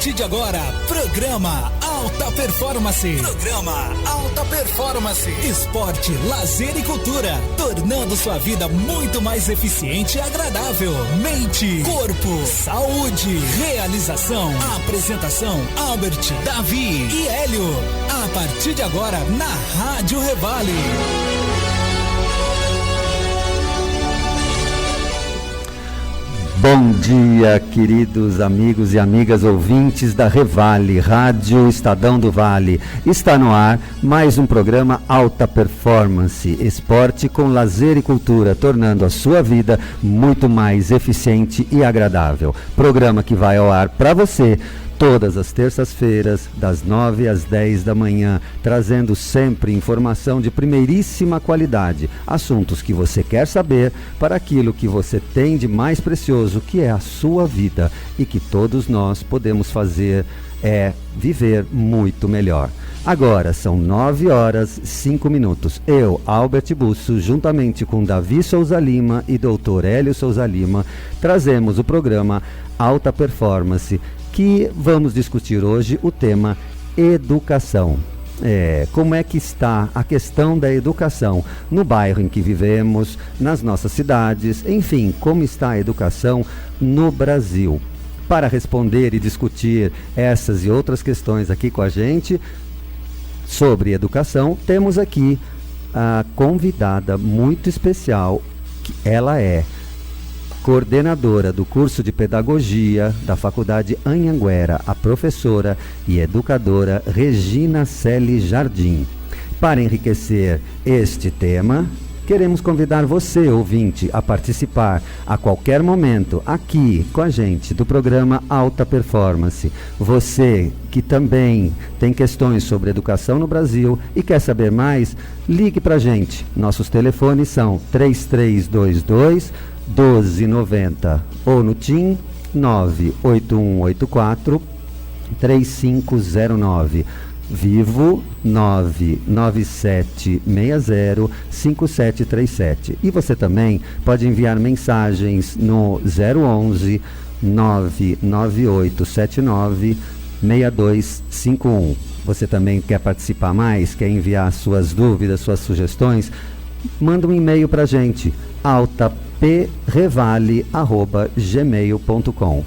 partir de agora, programa Alta Performance. Programa Alta Performance. Esporte, lazer e cultura, tornando sua vida muito mais eficiente e agradável. Mente, corpo, saúde, realização. Apresentação, Albert, Davi e Hélio. A partir de agora, na Rádio Revale. Bom dia, queridos amigos e amigas ouvintes da Revale, Rádio Estadão do Vale. Está no ar mais um programa Alta Performance, esporte com lazer e cultura, tornando a sua vida muito mais eficiente e agradável. Programa que vai ao ar para você todas as terças-feiras, das 9 às 10 da manhã, trazendo sempre informação de primeiríssima qualidade, assuntos que você quer saber para aquilo que você tem de mais precioso, que é a sua vida, e que todos nós podemos fazer viver muito melhor. Agora são 9h05. Eu, Albert Busso, juntamente com Davi Souza Lima e Dr. Hélio Souza Lima, trazemos o programa Alta Performance, que vamos discutir hoje o tema educação. Como é que está a questão da educação no bairro em que vivemos, nas nossas cidades, enfim, como está a educação no Brasil. Para responder e discutir essas e outras questões aqui com a gente sobre educação, temos aqui a convidada muito especial, que ela é coordenadora do curso de Pedagogia da Faculdade Anhanguera, a professora e educadora Regina Celi Jardim. Para enriquecer este tema, queremos convidar você, ouvinte, a participar a qualquer momento aqui com a gente do programa Alta Performance. Você que também tem questões sobre educação no Brasil e quer saber mais, ligue para a gente. Nossos telefones são 3322 1290 ou no TIM 98184 3509, Vivo 99760 5737. E você também pode enviar mensagens no 011 99879 6251. Você também quer participar mais, quer enviar suas dúvidas, suas sugestões? Manda um e-mail para a gente, altaprevale@gmail.com.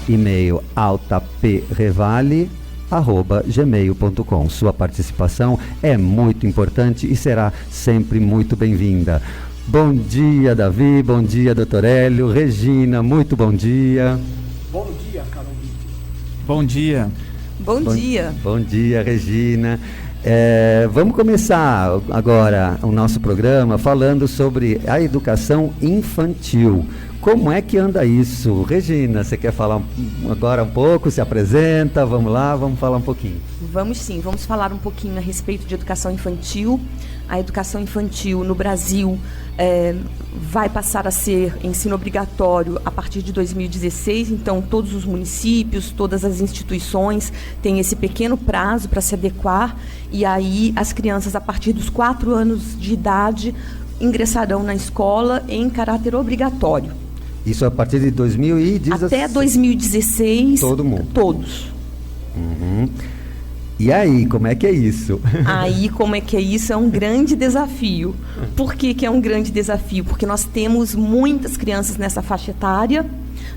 E-mail altaprevale@gmail.com. Sua participação é muito importante e será sempre muito bem-vinda. Bom dia, Davi. Bom dia, doutor Hélio. Regina, muito bom dia. Bom dia, Carol. Bom dia. Bom dia. Bom dia, Regina. Vamos começar agora o nosso programa falando sobre a educação infantil. Como é que anda isso? Regina, você quer falar agora um pouco? Se apresenta, vamos lá, vamos falar um pouquinho. Vamos sim, vamos falar um pouquinho a respeito de educação infantil. A educação infantil no Brasil vai passar a ser ensino obrigatório a partir de 2016, então todos os municípios, todas as instituições têm esse pequeno prazo para se adequar, e aí as crianças a partir dos 4 anos de idade ingressarão na escola em caráter obrigatório. Isso a partir de 2016? Até 2016. Todo mundo? Todos. Uhum. E aí, como é que é isso? Aí, como é que é isso? É um grande desafio. Por que é um grande desafio? Porque nós temos muitas crianças nessa faixa etária,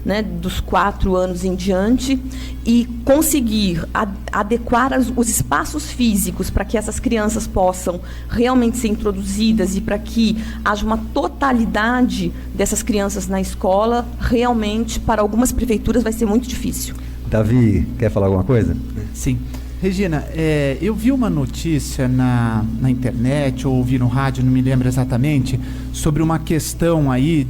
né, dos 4 anos em diante, e conseguir adequar os espaços físicos para que essas crianças possam realmente ser introduzidas e para que haja uma totalidade dessas crianças na escola, realmente, para algumas prefeituras vai ser muito difícil. Davi, quer falar alguma coisa? Sim. Regina, eu vi uma notícia na internet, ou ouvi no rádio, não me lembro exatamente, sobre uma questão aí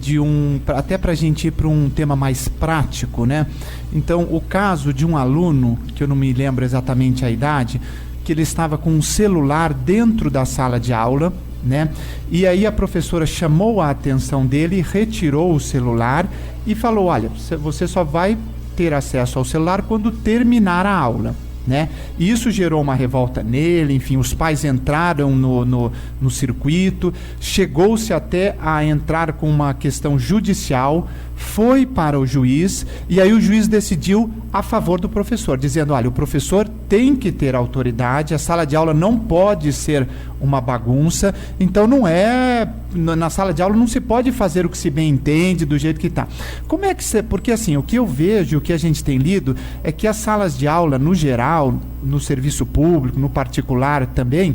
até para a gente ir para um tema mais prático, né? Então, o caso de um aluno, que eu não me lembro exatamente a idade, que ele estava com um celular dentro da sala de aula, né? E aí a professora chamou a atenção dele, retirou o celular e falou: olha, você só vai ter acesso ao celular quando terminar a aula. Né? E isso gerou uma revolta nele, enfim, os pais entraram no circuito, chegou-se até a entrar com uma questão judicial, foi para o juiz, e aí o juiz decidiu a favor do professor, dizendo, olha, o professor tem que ter autoridade, a sala de aula não pode ser uma bagunça, então na sala de aula não se pode fazer o que se bem entende, do jeito que está. Como é que porque assim, o que eu vejo, o que a gente tem lido, é que as salas de aula, no geral, no serviço público, no particular também,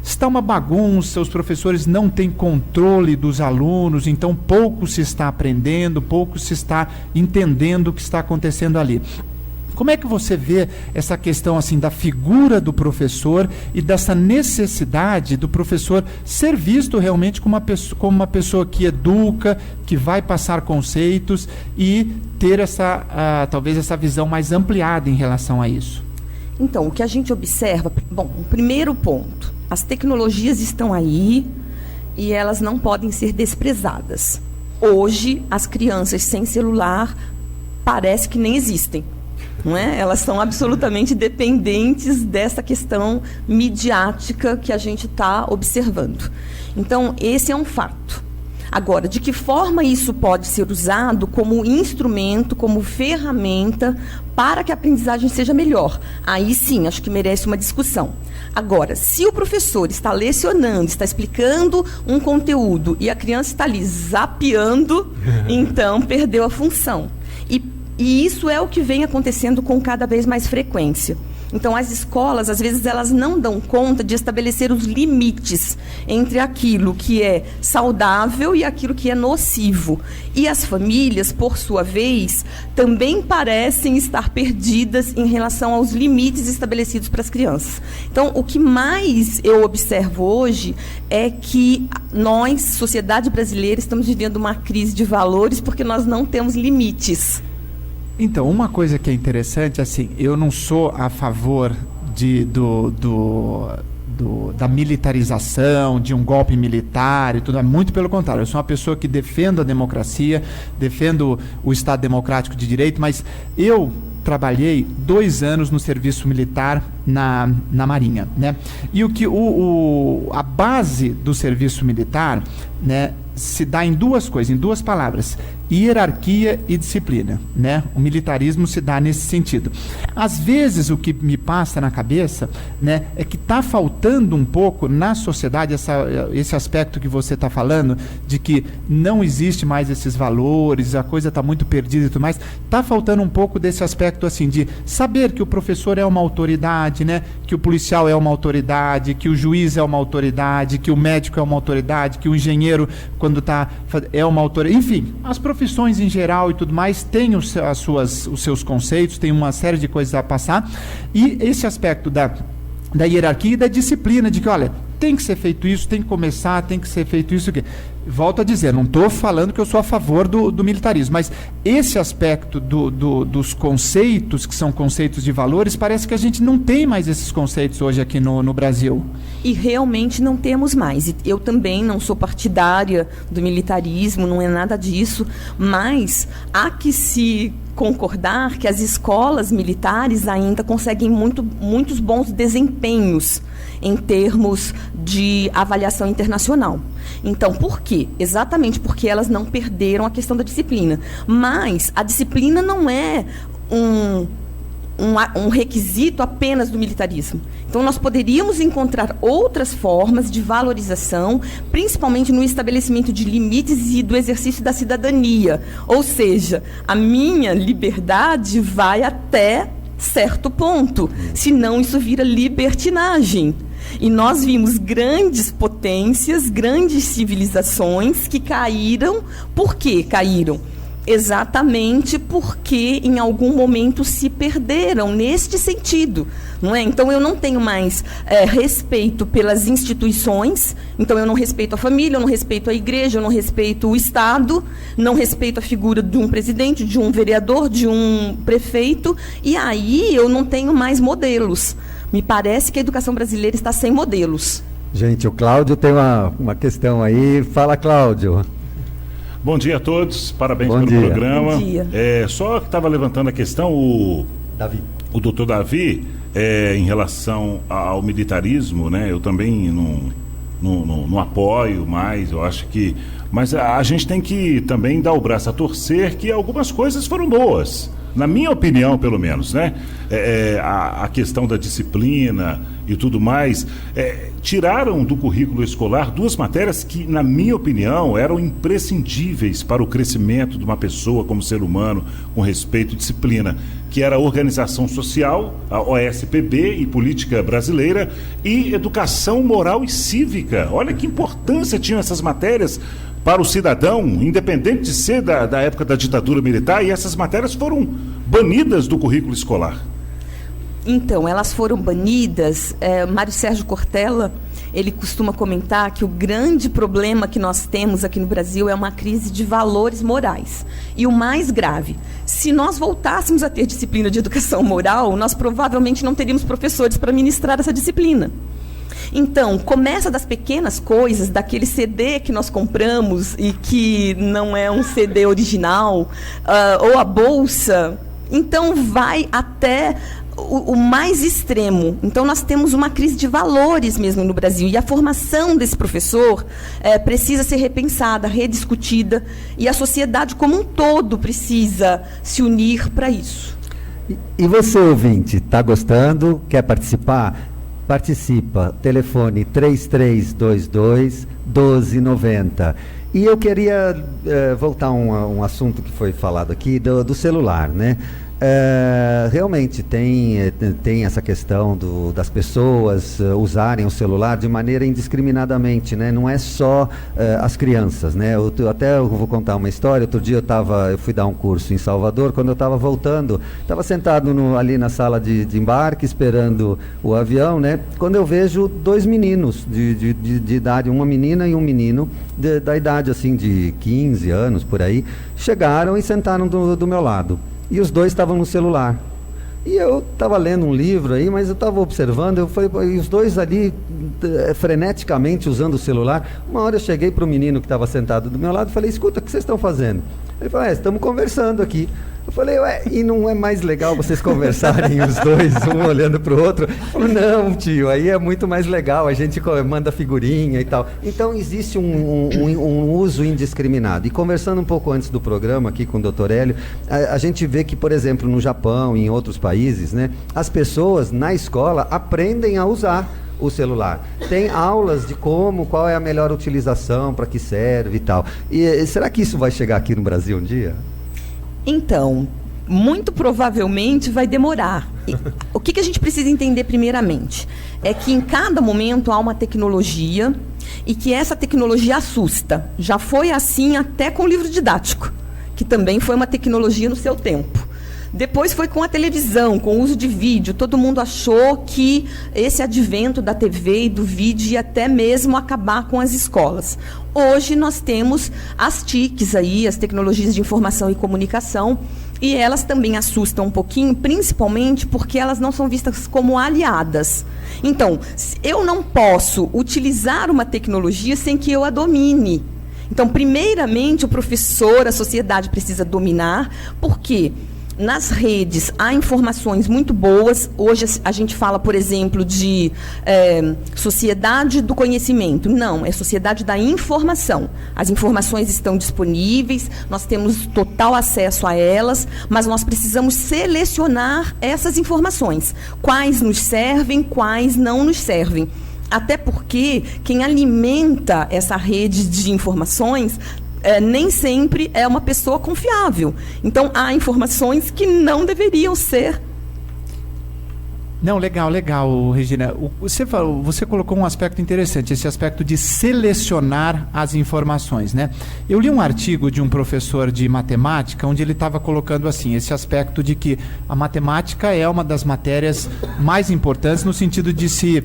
está uma bagunça, os professores não têm controle dos alunos, então pouco se está aprendendo, pouco se está entendendo o que está acontecendo ali. Como é que você vê essa questão assim da figura do professor e dessa necessidade do professor ser visto realmente como uma pessoa que educa, que vai passar conceitos e ter talvez essa visão mais ampliada em relação a isso? Então, o que a gente observa, o primeiro ponto, as tecnologias estão aí e elas não podem ser desprezadas. Hoje, as crianças sem celular parece que nem existem. Não é? Elas são absolutamente dependentes dessa questão midiática que a gente está observando. Então, esse é um fato. Agora, de que forma isso pode ser usado como instrumento, como ferramenta para que a aprendizagem seja melhor? Aí sim, acho que merece uma discussão. Agora, se o professor está lecionando, está explicando um conteúdo e a criança está ali zapeando, então perdeu a função. E isso é o que vem acontecendo com cada vez mais frequência. Então, as escolas, às vezes, elas não dão conta de estabelecer os limites entre aquilo que é saudável e aquilo que é nocivo. E as famílias, por sua vez, também parecem estar perdidas em relação aos limites estabelecidos para as crianças. Então, o que mais eu observo hoje é que nós, sociedade brasileira, estamos vivendo uma crise de valores porque nós não temos limites. Então, uma coisa que é interessante, assim, eu não sou a favor da militarização, de um golpe militar e tudo, muito pelo contrário, eu sou uma pessoa que defendo a democracia, defendo o Estado democrático de direito, mas eu trabalhei 2 anos no serviço militar na Marinha, né? E a base do serviço militar, né, se dá em duas coisas, em 2 palavras: hierarquia e disciplina, né? O militarismo se dá nesse sentido. Às vezes o que me passa na cabeça, né, é que está faltando um pouco na sociedade esse aspecto que você está falando, de que não existe mais esses valores, a coisa está muito perdida e tudo mais. Está faltando um pouco desse aspecto assim de saber que o professor é uma autoridade, né? Que o policial é uma autoridade, que o juiz é uma autoridade, que o médico é uma autoridade, que o engenheiro é uma autoridade, enfim, as profissões em geral e tudo mais têm os seus conceitos, tem uma série de coisas a passar, e esse aspecto da hierarquia e da disciplina, de que, olha, tem que ser feito isso, tem que começar, tem que ser feito isso aqui. Volto a dizer, não estou falando que eu sou a favor do militarismo, mas esse aspecto dos conceitos, que são conceitos de valores, parece que a gente não tem mais esses conceitos hoje aqui no Brasil. E realmente não temos mais. Eu também não sou partidária do militarismo, não é nada disso, mas há que se concordar que as escolas militares ainda conseguem muitos bons desempenhos em termos de avaliação internacional. Então, por quê? Exatamente porque elas não perderam a questão da disciplina. Mas a disciplina não é um requisito apenas do militarismo. Então, nós poderíamos encontrar outras formas de valorização, principalmente no estabelecimento de limites e do exercício da cidadania. Ou seja, a minha liberdade vai até certo ponto, senão isso vira libertinagem. E nós vimos grandes potências, grandes civilizações que caíram. Por que caíram? Exatamente porque em algum momento se perderam neste sentido, não é? Então eu não tenho mais respeito pelas instituições, então eu não respeito a família, eu não respeito a igreja, eu não respeito o Estado, não respeito a figura de um presidente, de um vereador, de um prefeito, e aí eu não tenho mais modelos. Me parece que a educação brasileira está sem modelos. Gente, o Cláudio tem uma questão aí. Fala, Cláudio. Bom dia a todos, parabéns pelo programa. Bom dia. Só que estava levantando a questão o doutor Davi, em relação ao militarismo, né? Eu também não apoio mais. Eu acho que Mas a gente tem que também dar o braço a torcer que algumas coisas foram boas. Na minha opinião, pelo menos, né? A questão da disciplina e tudo mais, tiraram do currículo escolar 2 matérias que, na minha opinião, eram imprescindíveis para o crescimento de uma pessoa como ser humano, com respeito e disciplina, que era a Organização Social, a OSPB e Política Brasileira, e Educação Moral e Cívica. Olha que importância tinham essas matérias para o cidadão, independente de ser da época da ditadura militar, e essas matérias foram banidas do currículo escolar. Então, elas foram banidas. Mário Sérgio Cortella, ele costuma comentar que o grande problema que nós temos aqui no Brasil é uma crise de valores morais. E o mais grave, se nós voltássemos a ter disciplina de educação moral, nós provavelmente não teríamos professores para ministrar essa disciplina. Então, começa das pequenas coisas, daquele CD que nós compramos e que não é um CD original, ou a bolsa. Então, vai até o mais extremo. Então, nós temos uma crise de valores mesmo no Brasil. E a formação desse professor precisa ser repensada, rediscutida. E a sociedade como um todo precisa se unir para isso. E você, ouvinte, está gostando? Quer participar? Participa, telefone 3322-1290. E eu queria voltar a um assunto que foi falado aqui, do celular, né? Realmente tem essa questão das pessoas usarem o celular de maneira indiscriminadamente, né? Não é só as crianças, né? Eu vou contar uma história. Outro dia eu fui dar um curso em Salvador. Quando eu estava voltando, estava sentado ali na sala de embarque, esperando o avião, né? Quando eu vejo 2 meninos de idade, uma menina e um menino da idade assim de 15 anos, por aí, chegaram e sentaram do meu lado. E os 2 estavam no celular. E eu estava lendo um livro aí, mas eu estava observando, eu falei, e os 2 ali freneticamente usando o celular. Uma hora eu cheguei para o menino que estava sentado do meu lado e falei, escuta, o que vocês estão fazendo? Ele falou, estamos conversando aqui. Eu falei, e não é mais legal vocês conversarem os 2, um olhando para o outro? Ele falou, não, tio, aí é muito mais legal, a gente manda figurinha e tal. Então, existe um uso indiscriminado. E conversando um pouco antes do programa aqui com o Dr. Hélio, a gente vê que, por exemplo, no Japão e em outros países, né, as pessoas na escola aprendem a usar o celular. Tem aulas de qual é a melhor utilização, para que serve e tal. E será que isso vai chegar aqui no Brasil um dia? Então, muito provavelmente vai demorar. O que a gente precisa entender primeiramente? É que em cada momento há uma tecnologia e que essa tecnologia assusta. Já foi assim até com o livro didático, que também foi uma tecnologia no seu tempo. Depois foi com a televisão, com o uso de vídeo. Todo mundo achou que esse advento da TV e do vídeo ia até mesmo acabar com as escolas. Hoje nós temos as TICs aí, as tecnologias de informação e comunicação, e elas também assustam um pouquinho, principalmente porque elas não são vistas como aliadas. Então, eu não posso utilizar uma tecnologia sem que eu a domine. Então, primeiramente, o professor, a sociedade precisa dominar, porque nas redes há informações muito boas. Hoje a gente fala, por exemplo, de sociedade do conhecimento. Não, é sociedade da informação. As informações estão disponíveis, nós temos total acesso a elas, mas nós precisamos selecionar essas informações. Quais nos servem, quais não nos servem. Até porque quem alimenta essa rede de informações nem sempre é uma pessoa confiável. Então, há informações que não deveriam ser. Não, legal, Regina. Você colocou um aspecto interessante, esse aspecto de selecionar as informações, né? Eu li um artigo de um professor de matemática, onde ele estava colocando assim, esse aspecto de que a matemática é uma das matérias mais importantes no sentido de se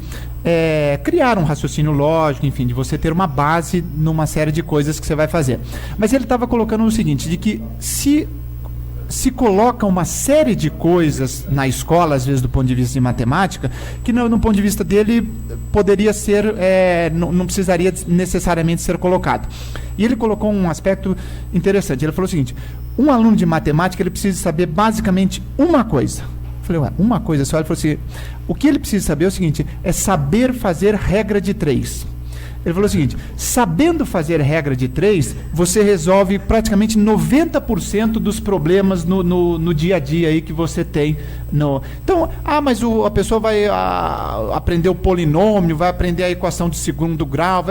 criar um raciocínio lógico, enfim, de você ter uma base numa série de coisas que você vai fazer. Mas ele estava colocando o seguinte, de que se coloca uma série de coisas na escola, às vezes do ponto de vista de matemática, que no ponto de vista dele poderia ser, não precisaria necessariamente ser colocado. E ele colocou um aspecto interessante. Ele falou o seguinte, um aluno de matemática ele precisa saber basicamente uma coisa. Eu falei, uma coisa só? Ele falou assim, o que ele precisa saber é o seguinte, é saber fazer regra de 3. Ele falou o seguinte: sabendo fazer regra de 3, você resolve praticamente 90% dos problemas no dia a dia aí que você tem. Então, mas a pessoa vai aprender o polinômio, vai aprender a equação de segundo grau.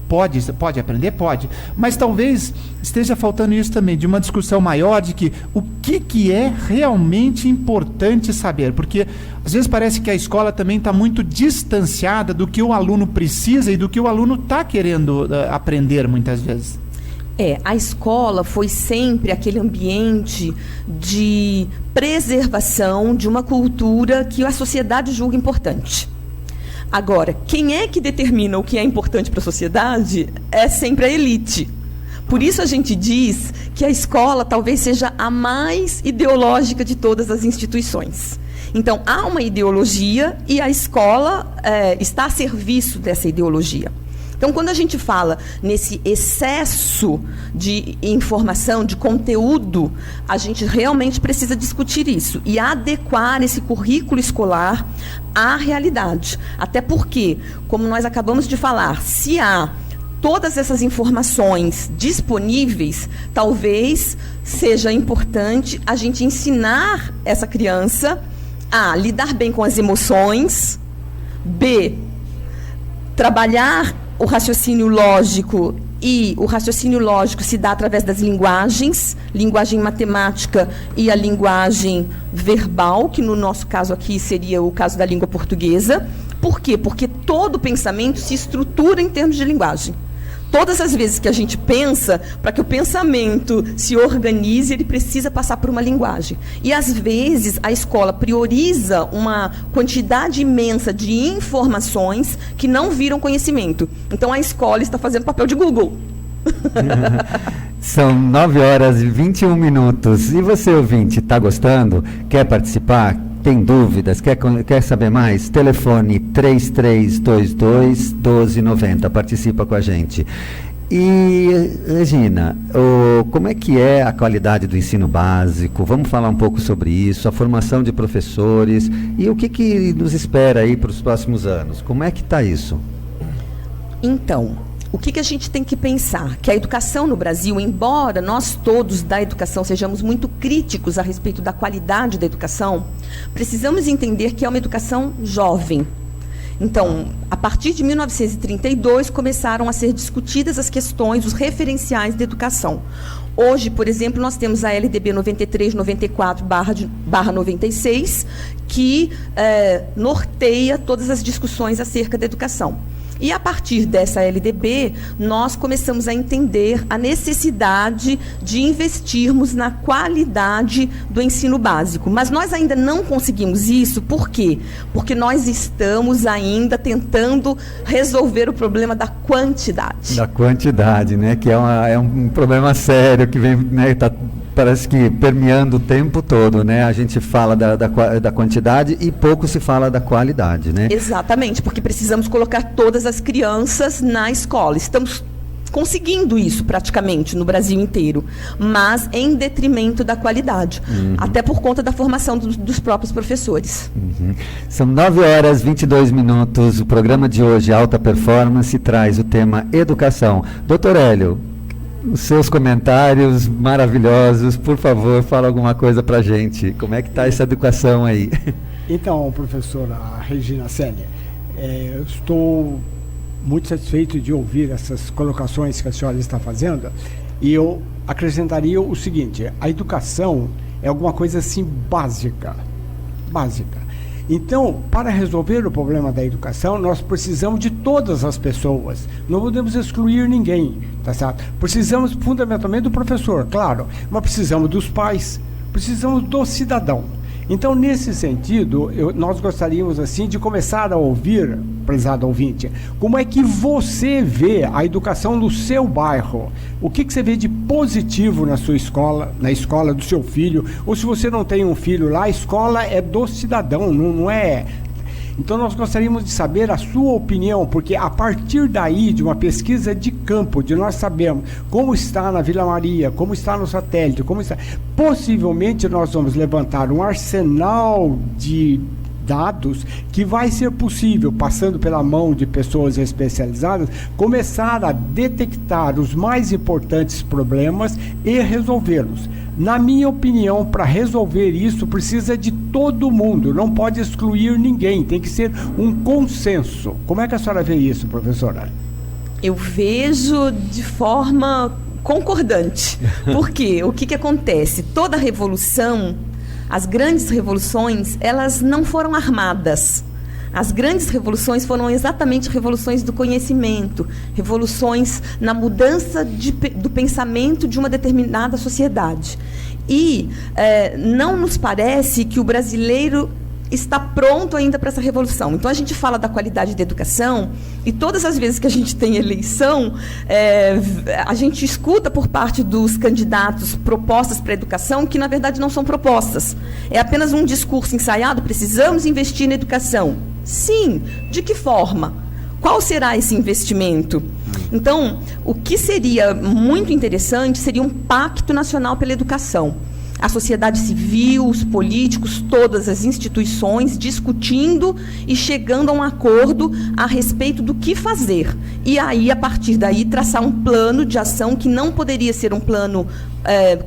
Pode aprender? Pode. Mas talvez esteja faltando isso também, de uma discussão maior de que o que é realmente importante saber. Porque às vezes parece que a escola também está muito distanciada do que o aluno precisa e do que o aluno está querendo aprender muitas vezes. A escola foi sempre aquele ambiente de preservação de uma cultura que a sociedade julga importante. Agora, quem é que determina o que é importante para a sociedade é sempre a elite. Por isso a gente diz que a escola talvez seja a mais ideológica de todas as instituições. Então, há uma ideologia e a escola está a serviço dessa ideologia. Então, quando a gente fala nesse excesso de informação, de conteúdo, a gente realmente precisa discutir isso e adequar esse currículo escolar à realidade. Até porque, como nós acabamos de falar, se há todas essas informações disponíveis, talvez seja importante a gente ensinar essa criança a lidar bem com as emoções, trabalhar o raciocínio lógico, e o raciocínio lógico se dá através das linguagens, linguagem matemática e a linguagem verbal, que no nosso caso aqui seria o caso da língua portuguesa. Por quê? Porque todo pensamento se estrutura em termos de linguagem. Todas as vezes que a gente pensa, para que o pensamento se organize, ele precisa passar por uma linguagem. E, às vezes, a escola prioriza uma quantidade imensa de informações que não viram conhecimento. Então, a escola está fazendo papel de Google. São 9h21. E você, ouvinte, está gostando? Quer participar? Tem dúvidas? Quer saber mais? Telefone 3322-1290. Participa com a gente. E, Regina, como é que é a qualidade do ensino básico? Vamos falar um pouco sobre isso, a formação de professores e o que nos espera aí para os próximos anos. Como é que está isso? Então, o que a gente tem que pensar? Que a educação no Brasil, embora nós todos da educação sejamos muito críticos a respeito da qualidade da educação, precisamos entender que é uma educação jovem. Então, a partir de 1932, começaram a ser discutidas as questões, os referenciais da educação. Hoje, por exemplo, nós temos a LDB 93/94/96, que norteia todas as discussões acerca da educação. E, a partir dessa LDB, nós começamos a entender a necessidade de investirmos na qualidade do ensino básico. Mas nós ainda não conseguimos isso, por quê? Porque nós estamos ainda tentando resolver o problema da quantidade. Da quantidade, né? Que é um problema sério que vem, né? Parece que permeando o tempo todo, né? A gente fala da quantidade e pouco se fala da qualidade, né? Exatamente, porque precisamos colocar todas as crianças na escola. Estamos conseguindo isso praticamente no Brasil inteiro, mas em detrimento da qualidade, até por conta da formação dos próprios professores. São 9h22. O programa de hoje, Alta Performance, traz o tema educação. Doutor Hélio, os seus comentários maravilhosos, por favor, fala alguma coisa pra gente. Como é que está essa educação aí? Então, professora Regina Célia, eu estou muito satisfeito de ouvir essas colocações que a senhora está fazendo, e eu acrescentaria o seguinte: a educação é alguma coisa assim básica. Então, para resolver o problema da educação, nós precisamos de todas as pessoas. Não podemos excluir ninguém, tá certo? Precisamos fundamentalmente do professor, claro, mas precisamos dos pais, precisamos do cidadão. Então, nesse sentido, nós gostaríamos assim de começar a ouvir, prezado ouvinte, como é que você vê a educação no seu bairro? O que você vê de positivo na sua escola, na escola do seu filho? Ou se você não tem um filho lá, a escola é do cidadão, não é... Então, nós gostaríamos de saber a sua opinião, porque a partir daí, de uma pesquisa de campo, de nós sabermos como está na Vila Maria, como está no satélite, como está... Possivelmente, nós vamos levantar um arsenal de dados que vai ser possível, passando pela mão de pessoas especializadas, começar a detectar os mais importantes problemas e resolvê-los. Na minha opinião, para resolver isso, precisa de todo mundo, não pode excluir ninguém, tem que ser um consenso. Como é que a senhora vê isso, professora? Eu vejo de forma concordante. Por quê? O que acontece? Toda revolução, as grandes revoluções, elas não foram armadas. As grandes revoluções foram exatamente revoluções do conhecimento, revoluções na mudança do pensamento de uma determinada sociedade. E não nos parece que o brasileiro está pronto ainda para essa revolução. Então, a gente fala da qualidade da educação e todas as vezes que a gente tem eleição, a gente escuta por parte dos candidatos propostas para a educação que, na verdade, não são propostas. É apenas um discurso ensaiado, precisamos investir na educação. Sim, de que forma? Qual será esse investimento? Então, o que seria muito interessante seria um pacto nacional pela educação. A sociedade civil, os políticos, todas as instituições discutindo e chegando a um acordo a respeito do que fazer. E aí, a partir daí, traçar um plano de ação que não poderia ser um plano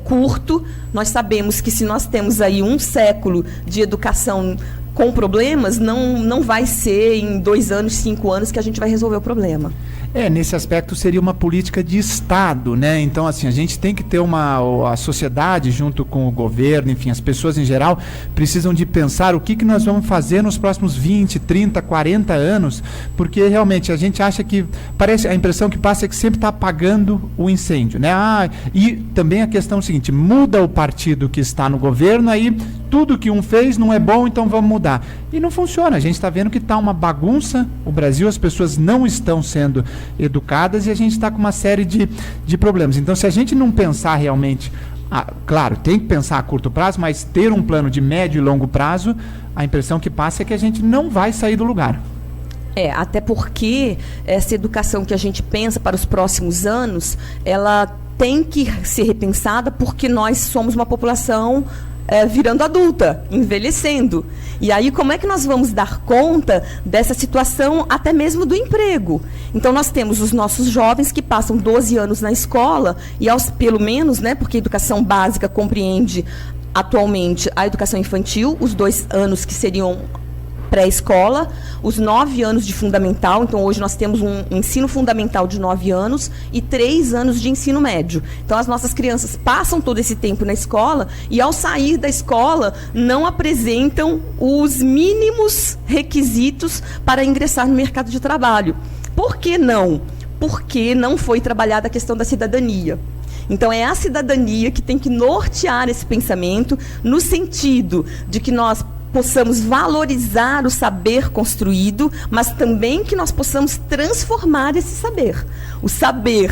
curto. Nós sabemos que se nós temos aí um século de educação com problemas, não vai ser em 2 anos, 5 anos que a gente vai resolver o problema. Nesse aspecto seria uma política de Estado, né? Então, assim, a gente tem que ter a sociedade junto com o governo, enfim, as pessoas em geral precisam de pensar o que nós vamos fazer nos próximos 20, 30, 40 anos, porque realmente a gente acha que, a impressão que passa é que sempre está apagando o incêndio, né? E também a questão é o seguinte, muda o partido que está no governo, aí tudo que um fez não é bom, então vamos mudar. E não funciona, a gente está vendo que está uma bagunça, o Brasil, as pessoas não estão sendo educadas e a gente está com uma série de problemas. Então, se a gente não pensar realmente, claro, tem que pensar a curto prazo, mas ter um plano de médio e longo prazo, a impressão que passa é que a gente não vai sair do lugar. Até porque essa educação que a gente pensa para os próximos anos, ela tem que ser repensada porque nós somos uma população virando adulta, envelhecendo. E aí, como é que nós vamos dar conta dessa situação, até mesmo do emprego? Então, nós temos os nossos jovens que passam 12 anos na escola, e pelo menos, né, porque a educação básica compreende atualmente a educação infantil, os 2 anos que seriam pré-escola, os 9 anos de fundamental. Então, hoje nós temos um ensino fundamental de 9 anos e 3 anos de ensino médio. Então, as nossas crianças passam todo esse tempo na escola e, ao sair da escola, não apresentam os mínimos requisitos para ingressar no mercado de trabalho. Por que não? Porque não foi trabalhada a questão da cidadania. Então, é a cidadania que tem que nortear esse pensamento no sentido de que nós possamos valorizar o saber construído, mas também que nós possamos transformar esse saber. O saber,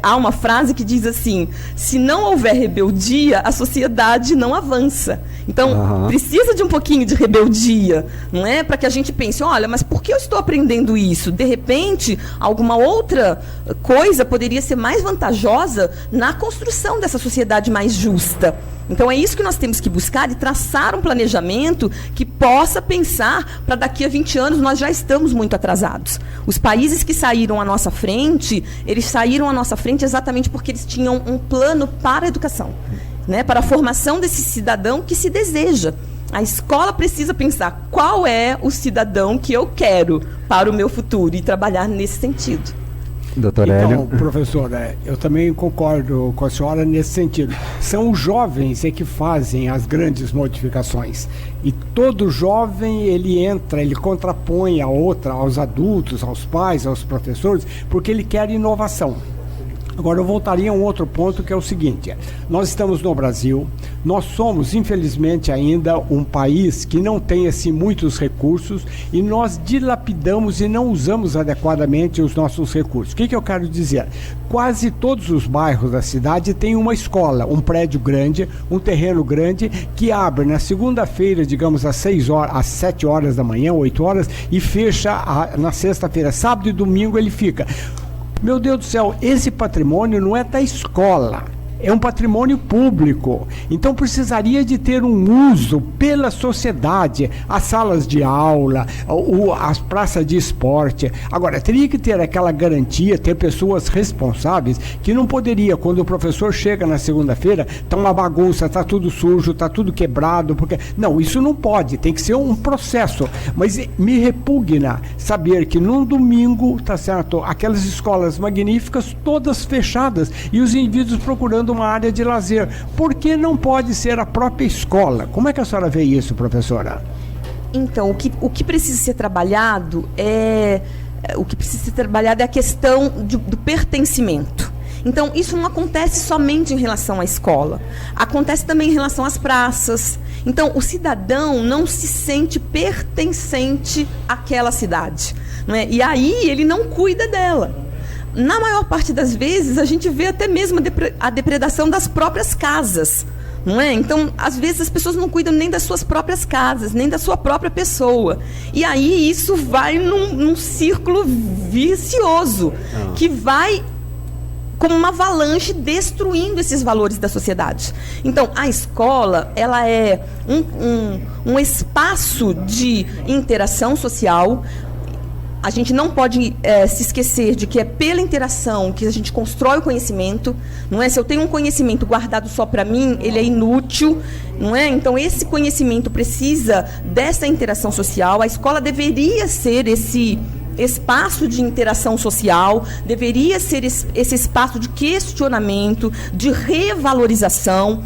há uma frase que diz assim, se não houver rebeldia, a sociedade não avança. Então, precisa de um pouquinho de rebeldia, não é? Para que a gente pense, olha, mas por que eu estou aprendendo isso? De repente, alguma outra coisa poderia ser mais vantajosa na construção dessa sociedade mais justa. Então, é isso que nós temos que buscar e traçar um planejamento que possa pensar para daqui a 20 anos nós já estamos muito atrasados. Os países que saíram à nossa frente, eles saíram à nossa frente exatamente porque eles tinham um plano para a educação, né, para a formação desse cidadão que se deseja. A escola precisa pensar qual é o cidadão que eu quero para o meu futuro e trabalhar nesse sentido. Doutor Hélio. Então, professora, eu também concordo com a senhora nesse sentido. São os jovens que fazem as grandes modificações. E todo jovem, ele contrapõe aos adultos, aos pais, aos professores, porque ele quer inovação. Agora, eu voltaria a um outro ponto, que é o seguinte: nós estamos no Brasil, nós somos, infelizmente, ainda um país que não tem assim muitos recursos e nós dilapidamos e não usamos adequadamente os nossos recursos. O que eu quero dizer? Quase todos os bairros da cidade têm uma escola, um prédio grande, um terreno grande, que abre na segunda-feira, digamos, às 7 horas da manhã, 8 horas, e fecha na sexta-feira. Sábado e domingo ele fica. Meu Deus do céu, esse patrimônio não é da escola, é um patrimônio público. Então precisaria de ter um uso pela sociedade, as salas de aula, as praças de esporte. Agora, teria que ter aquela garantia, ter pessoas responsáveis, que não poderia, quando o professor chega na segunda-feira, tá uma bagunça, tá tudo sujo, tá tudo quebrado, porque... Não, isso não pode, tem que ser um processo. Mas me repugna saber que num domingo, tá certo, aquelas escolas magníficas, todas fechadas, e os indivíduos procurando uma área de lazer. Por que não pode ser a própria escola? Como é que a senhora vê isso, professora? Então, o que precisa ser trabalhado é a questão do pertencimento. Então, isso não acontece somente em relação à escola. Acontece também em relação às praças. Então, o cidadão não se sente pertencente àquela cidade, não é? E aí ele não cuida dela. Na maior parte das vezes, a gente vê até mesmo a depredação das próprias casas, não é? Então, às vezes, as pessoas não cuidam nem das suas próprias casas, nem da sua própria pessoa. E aí isso vai num círculo vicioso, que vai como uma avalanche destruindo esses valores da sociedade. Então, a escola, ela é um espaço de interação social. A gente não pode se esquecer de que é pela interação que a gente constrói o conhecimento, não é? Se eu tenho um conhecimento guardado só para mim, ele é inútil, não é? Então, esse conhecimento precisa dessa interação social. A escola deveria ser esse espaço de interação social, deveria ser esse espaço de questionamento, de revalorização.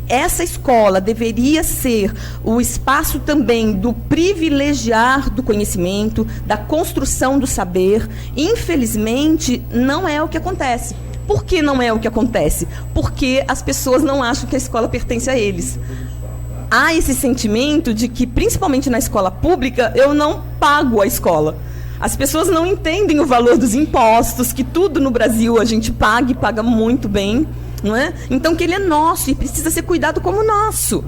Essa escola deveria ser o espaço também do privilegiar do conhecimento, da construção do saber. Infelizmente, não é o que acontece. Por que não é o que acontece? Porque as pessoas não acham que a escola pertence a eles. Há esse sentimento de que, principalmente na escola pública, eu não pago a escola. As pessoas não entendem o valor dos impostos, que tudo no Brasil a gente paga e paga muito bem, não é? Então, que ele é nosso e precisa ser cuidado como nosso.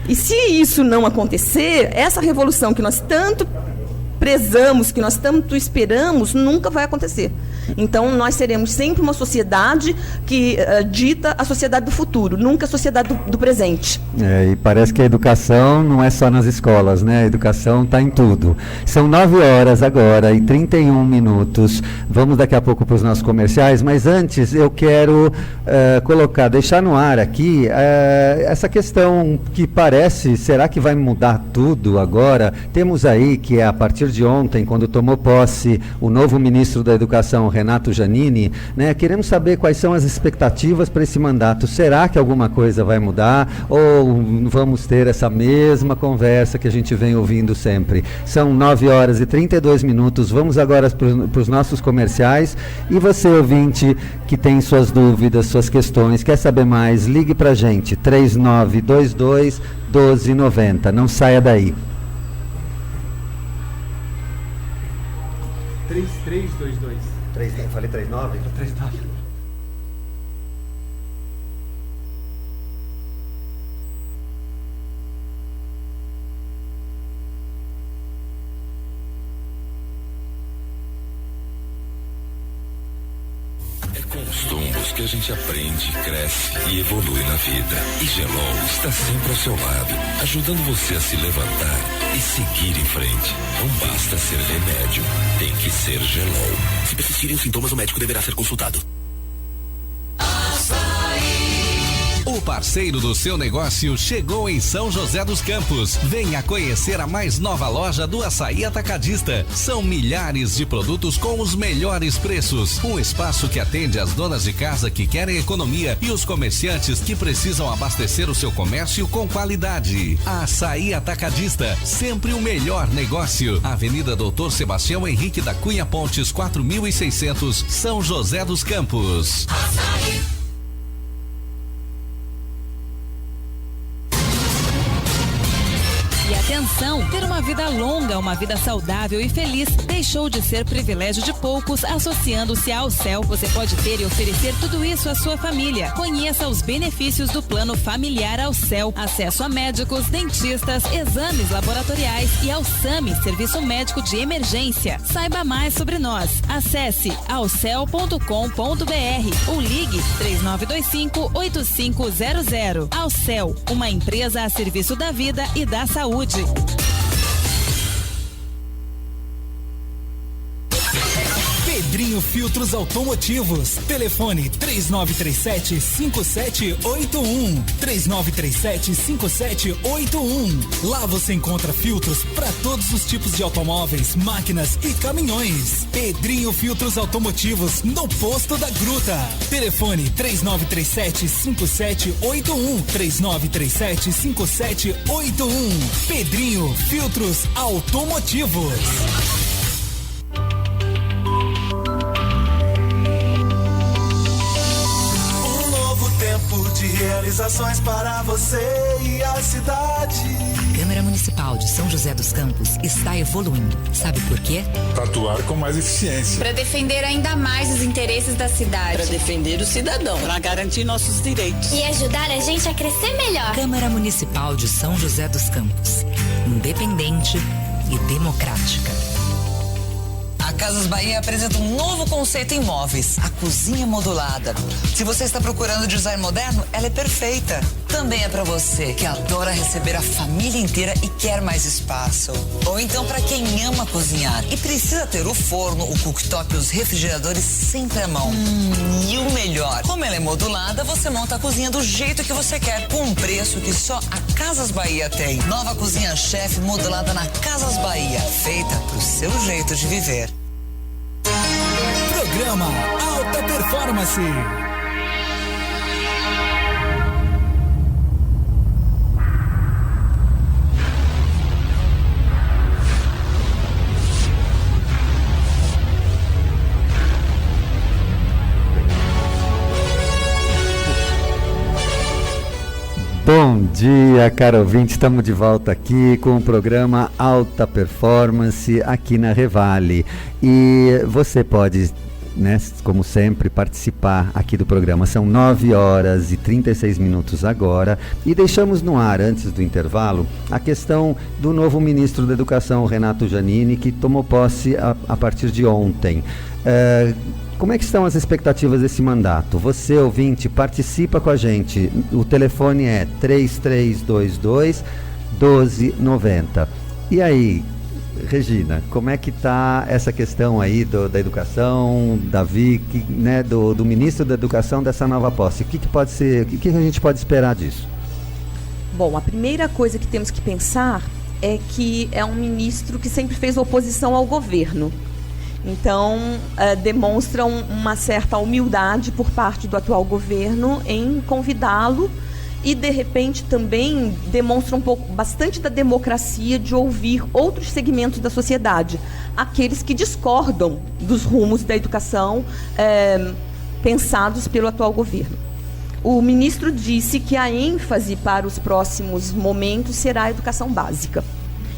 E se isso não acontecer, essa revolução que nós tanto prezamos, que nós tanto esperamos, nunca vai acontecer. Então, nós seremos sempre uma sociedade que dita a sociedade do futuro, nunca a sociedade do presente. E parece que a educação não é só nas escolas, né? A educação está em tudo. São 9h agora e 31 minutos. Vamos daqui a pouco para os nossos comerciais, mas antes eu quero deixar no ar aqui essa questão que parece, será que vai mudar tudo agora? Temos aí que a partir de ontem, quando tomou posse o novo ministro da Educação, Renato Giannini, né, queremos saber quais são as expectativas para esse mandato. Será que alguma coisa vai mudar ou vamos ter essa mesma conversa que a gente vem ouvindo sempre? São 9h e 32 minutos. Vamos agora para os nossos comerciais. E você, ouvinte, que tem suas dúvidas, suas questões, quer saber mais, ligue para a gente, 3922-1290. Não saia daí. 3322. Falei 39? 39. É com os tombos que a gente aprende, cresce e evolui na vida. E Gelol está sempre ao seu lado, ajudando você a se levantar e seguir em frente. Não basta ser remédio, tem que ser Gelol. Se persistirem os sintomas, o médico deverá ser consultado. O parceiro do seu negócio chegou em São José dos Campos. Venha conhecer a mais nova loja do Açaí Atacadista. São milhares de produtos com os melhores preços. Um espaço que atende as donas de casa que querem economia e os comerciantes que precisam abastecer o seu comércio com qualidade. Açaí Atacadista, sempre o melhor negócio. Avenida Doutor Sebastião Henrique da Cunha Pontes, 4600, São José dos Campos. Açaí. Atenção, ter uma vida longa, uma vida saudável e feliz deixou de ser privilégio de poucos. Associando-se ao Alcel, você pode ter e oferecer tudo isso à sua família. Conheça os benefícios do plano familiar Alcel. Acesso a médicos, dentistas, exames laboratoriais e ao SAMI, Serviço Médico de Emergência. Saiba mais sobre nós. Acesse alcel.com.br ou ligue 3925-8500. Alcel, uma empresa a serviço da vida e da saúde. Pedrinho Filtros Automotivos. Telefone 3937-5781. 3937-5781. Lá você encontra filtros para todos os tipos de automóveis, máquinas e caminhões. Pedrinho Filtros Automotivos, no posto da Gruta. Telefone 3937-5781. 3937-5781. Pedrinho Filtros Automotivos. De realizações para você e a cidade. Câmara Municipal de São José dos Campos está evoluindo. Sabe por quê? Para atuar com mais eficiência. Para defender ainda mais os interesses da cidade. Para defender o cidadão. Para garantir nossos direitos. E ajudar a gente a crescer melhor. Câmara Municipal de São José dos Campos. Independente e democrática. A Casas Bahia apresenta um novo conceito em móveis, a cozinha modulada. Se você está procurando design moderno, ela é perfeita. Também é para você que adora receber a família inteira e quer mais espaço. Ou então para quem ama cozinhar e precisa ter o forno, o cooktop e os refrigeradores sempre à mão. E o melhor, como ela é modulada, você monta a cozinha do jeito que você quer, com um preço que só a Casas Bahia tem. Nova cozinha chefe modulada na Casas Bahia, feita pro seu jeito de viver. Programa Alta Performance. Bom dia, caro ouvinte, estamos de volta aqui com o programa Alta Performance aqui na Revale. E você pode, né, como sempre, participar aqui do programa. São 9h36 agora e deixamos no ar, antes do intervalo, a questão do novo ministro da Educação, Renato Giannini, que tomou posse a partir de ontem. Como é que estão as expectativas desse mandato? Você, ouvinte, participa com a gente. O telefone é 3322-1290. E aí, Regina, como é que está essa questão aí da educação, Davi, né, do ministro da Educação dessa nova posse? O que pode ser, o que a gente pode esperar disso? Bom, a primeira coisa que temos que pensar é que é um ministro que sempre fez oposição ao governo. Então, demonstra uma certa humildade por parte do atual governo em convidá-lo e, de repente, também demonstra bastante da democracia de ouvir outros segmentos da sociedade, aqueles que discordam dos rumos da educação pensados pelo atual governo. O ministro disse que a ênfase para os próximos momentos será a educação básica.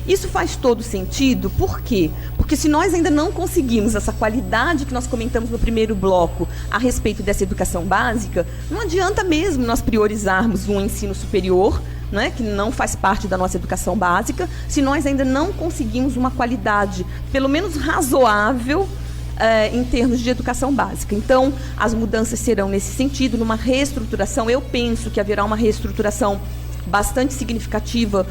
Isso faz todo sentido, por quê? Porque se nós ainda não conseguimos essa qualidade que nós comentamos no primeiro bloco a respeito dessa educação básica, não adianta mesmo nós priorizarmos um ensino superior, né, que não faz parte da nossa educação básica, se nós ainda não conseguimos uma qualidade, pelo menos razoável, em termos de educação básica. Então, as mudanças serão nesse sentido, numa reestruturação. Eu penso que haverá uma reestruturação bastante significativa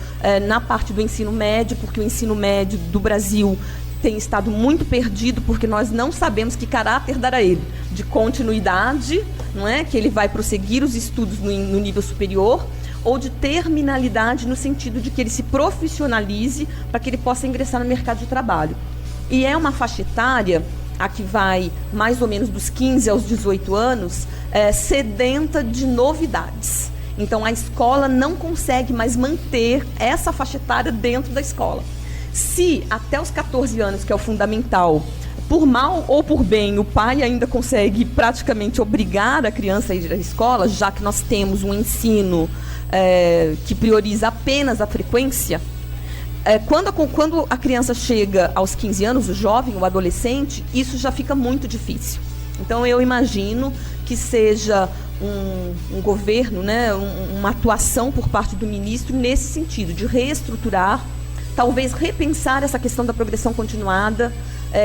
na parte do ensino médio, porque o ensino médio do Brasil tem estado muito perdido, porque nós não sabemos que caráter dará ele, de continuidade, não é? Que ele vai prosseguir os estudos no nível superior, ou de terminalidade, no sentido de que ele se profissionalize para que ele possa ingressar no mercado de trabalho. E é uma faixa etária, a que vai mais ou menos dos 15 aos 18 anos, sedenta de novidades. Então, a escola não consegue mais manter essa faixa etária dentro da escola. Se até os 14 anos, que é o fundamental, por mal ou por bem, o pai ainda consegue praticamente obrigar a criança a ir à escola, já que nós temos um ensino que prioriza apenas a frequência, Quando a criança chega aos 15 anos, o jovem, o adolescente, isso já fica muito difícil. Então, eu imagino que seja um governo, né, uma atuação por parte do ministro nesse sentido, de reestruturar, talvez repensar essa questão da progressão continuada,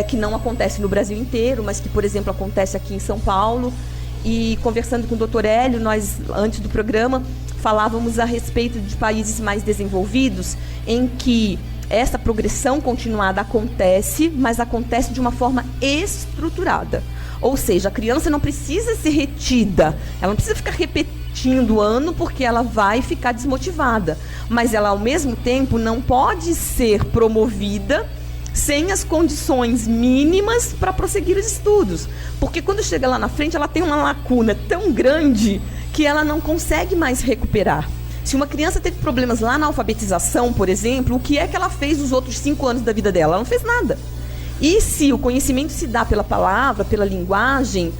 que não acontece no Brasil inteiro, mas que, por exemplo, acontece aqui em São Paulo. E conversando com o Dr. Hélio, nós, antes do programa, falávamos a respeito de países mais desenvolvidos, em que essa progressão continuada acontece, mas acontece de uma forma estruturada. Ou seja, a criança não precisa ser retida, ela não precisa ficar repetindo o ano porque ela vai ficar desmotivada. Mas ela, ao mesmo tempo, não pode ser promovida sem as condições mínimas para prosseguir os estudos. Porque quando chega lá na frente, ela tem uma lacuna tão grande que ela não consegue mais recuperar. Se uma criança teve problemas lá na alfabetização, por exemplo, o que é que ela fez nos outros 5 anos da vida dela? Ela não fez nada. E se o conhecimento se dá pela palavra, pela linguagem,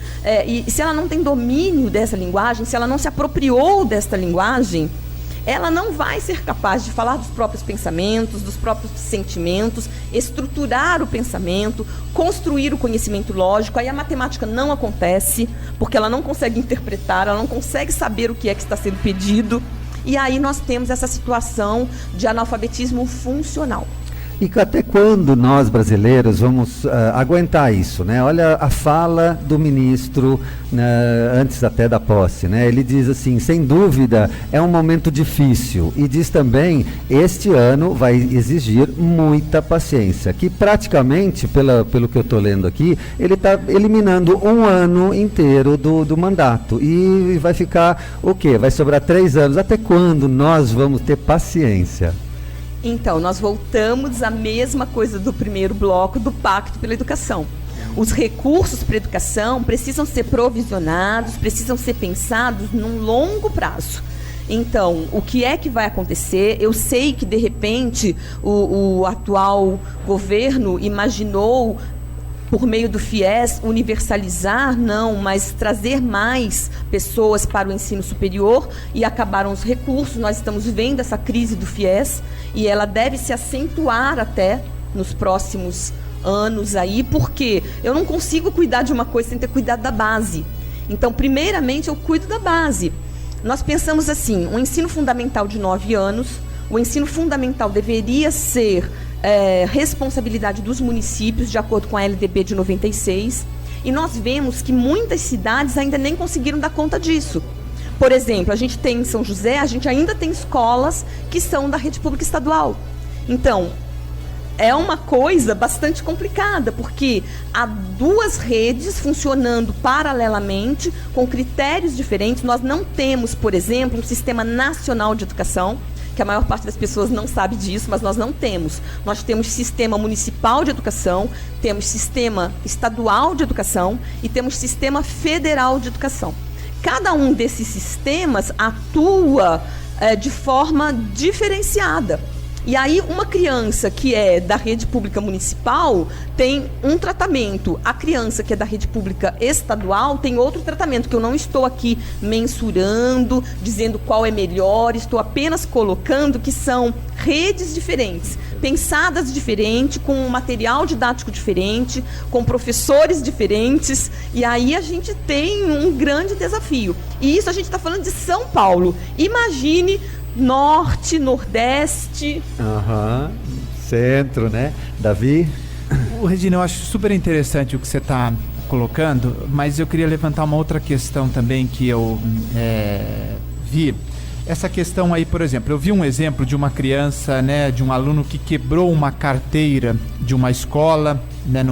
e se ela não tem domínio dessa linguagem, se ela não se apropriou desta linguagem, ela não vai ser capaz de falar dos próprios pensamentos, dos próprios sentimentos, estruturar o pensamento, construir o conhecimento lógico. Aí a matemática não acontece, porque ela não consegue interpretar, ela não consegue saber o que é que está sendo pedido. E aí nós temos essa situação de analfabetismo funcional. E até quando nós brasileiros vamos aguentar isso, né? Olha a fala do ministro, antes até da posse, né? Ele diz assim, sem dúvida é um momento difícil, e diz também, este ano vai exigir muita paciência, que praticamente, pelo que eu estou lendo aqui, ele está eliminando um ano inteiro do mandato, e vai ficar o quê? Vai sobrar 3 anos. Até quando nós vamos ter paciência? Então, nós voltamos à mesma coisa do primeiro bloco do Pacto pela Educação. Os recursos para a educação precisam ser provisionados, precisam ser pensados num longo prazo. Então, o que é que vai acontecer? Eu sei que, de repente, o atual governo imaginou, por meio do FIES, universalizar, não, mas trazer mais pessoas para o ensino superior, e acabaram os recursos. Nós estamos vendo essa crise do FIES e ela deve se acentuar até nos próximos anos aí, porque eu não consigo cuidar de uma coisa sem ter cuidado da base. Então, primeiramente, eu cuido da base. Nós pensamos assim, um ensino fundamental de 9 anos, o ensino fundamental deveria ser responsabilidade dos municípios, de acordo com a LDB de 96, e nós vemos que muitas cidades ainda nem conseguiram dar conta disso. Por exemplo, a gente tem em São José, a gente ainda tem escolas que são da rede pública estadual. Então, é uma coisa bastante complicada, porque há 2 redes funcionando paralelamente, com critérios diferentes. Nós não temos, por exemplo, um sistema nacional de educação, que a maior parte das pessoas não sabe disso, mas nós não temos. Nós temos sistema municipal de educação, temos sistema estadual de educação e temos sistema federal de educação. Cada um desses sistemas atua de forma diferenciada. E aí, uma criança que é da rede pública municipal tem um tratamento. A criança que é da rede pública estadual tem outro tratamento, que eu não estou aqui mensurando, dizendo qual é melhor, estou apenas colocando que são redes diferentes, pensadas diferente, com um material didático diferente, com professores diferentes, e aí a gente tem um grande desafio. E isso a gente está falando de São Paulo. Imagine Norte, Nordeste. Centro, né? Davi? Regina, eu acho super interessante o que você está colocando, mas eu queria levantar uma outra questão também que eu vi. Essa questão aí, por exemplo, eu vi um exemplo de uma criança, né, de um aluno que quebrou uma carteira de uma escola, né,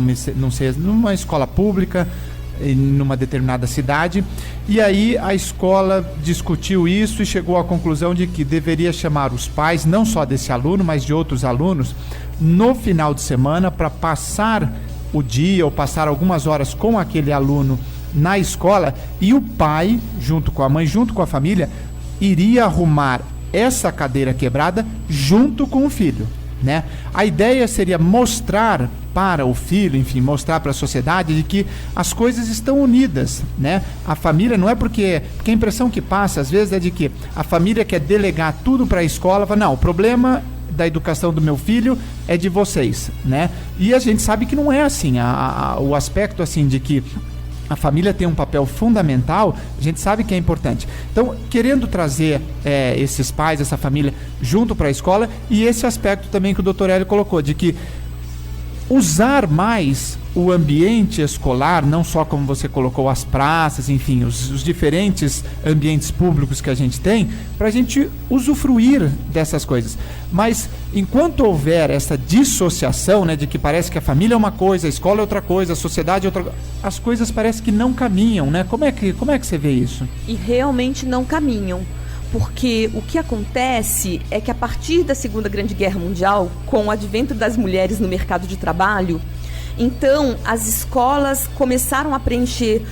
numa escola pública, numa determinada cidade, e aí a escola discutiu isso e chegou à conclusão de que deveria chamar os pais, não só desse aluno, mas de outros alunos, no final de semana, para passar o dia ou passar algumas horas com aquele aluno na escola, e o pai, junto com a mãe, junto com a família, iria arrumar essa cadeira quebrada junto com o filho, né? A ideia seria mostrar para o filho, enfim, mostrar para a sociedade de que as coisas estão unidas, né? A família não é porque a impressão que passa às vezes é de que a família quer delegar tudo para a escola, fala, não, o problema da educação do meu filho é de vocês, né? E a gente sabe que não é assim. O aspecto assim de que a família tem um papel fundamental, a gente sabe que é importante. Então, querendo trazer esses pais, essa família, junto para a escola, e esse aspecto também que o Dr. Hélio colocou, de que usar mais o ambiente escolar, não só como você colocou as praças, enfim, os diferentes ambientes públicos que a gente tem, para a gente usufruir dessas coisas. Mas enquanto houver essa dissociação, né, de que parece que a família é uma coisa, a escola é outra coisa, a sociedade é outra coisa, as coisas parecem que não caminham, né? Como é que você vê isso? E realmente não caminham. Porque o que acontece é que a partir da Segunda Grande Guerra Mundial, com o advento das mulheres no mercado de trabalho, então as escolas começaram a preencher